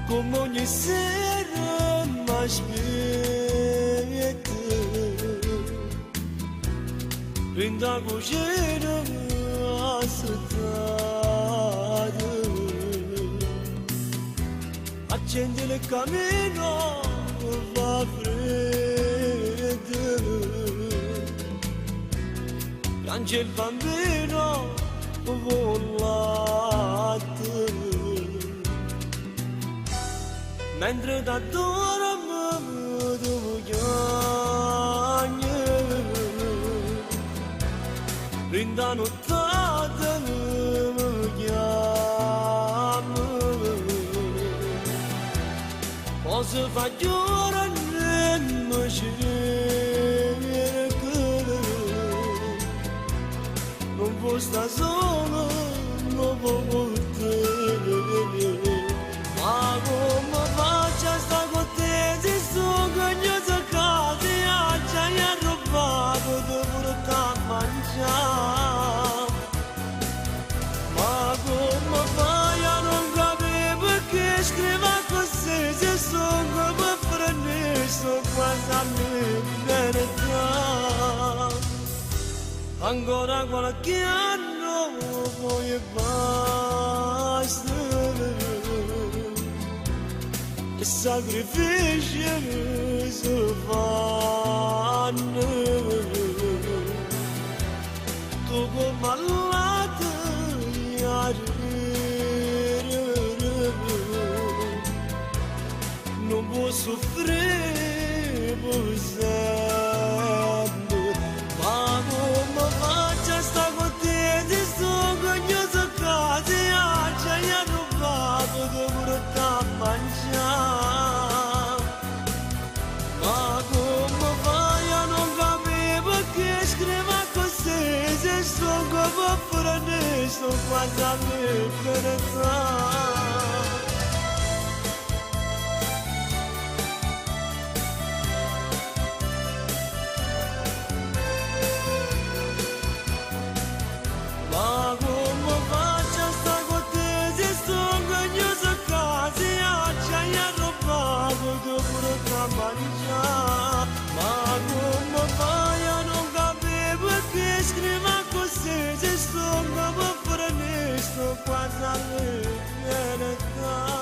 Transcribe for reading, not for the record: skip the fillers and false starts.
Como conhecer mais perto, ainda gojera a cidade, accende il cammino va freddo, piange il bambino volato. Mentre da dora mi voglio Rinda nottata mi chiamo Posso fare ora nemmeno cerco Non può stare solo, non può portare Ma come faccio a stare con te se sono cognoso a casa e ci hai rubato di portare a mangiare Ma come fai a non capire perché scrivo così se sono come prendere sto quasi a me verità Ancora qualche anno poi basta E sacrifici si fanno Tu come all'altro Non può soffrire per sempre Ma come faccio a stare con te se sono cognoso a casa e ci hai rubato di portare a mangiare Ma come fai a non capire perché scrivo così se sono come prendere sto quasi a me verità Ma come faccio a stare con te se sono cognoso a casa e ci hai rubato di portare a mangiare Ma come fai a non capire perché scrivo così se sono come prendere sto quasi a me verità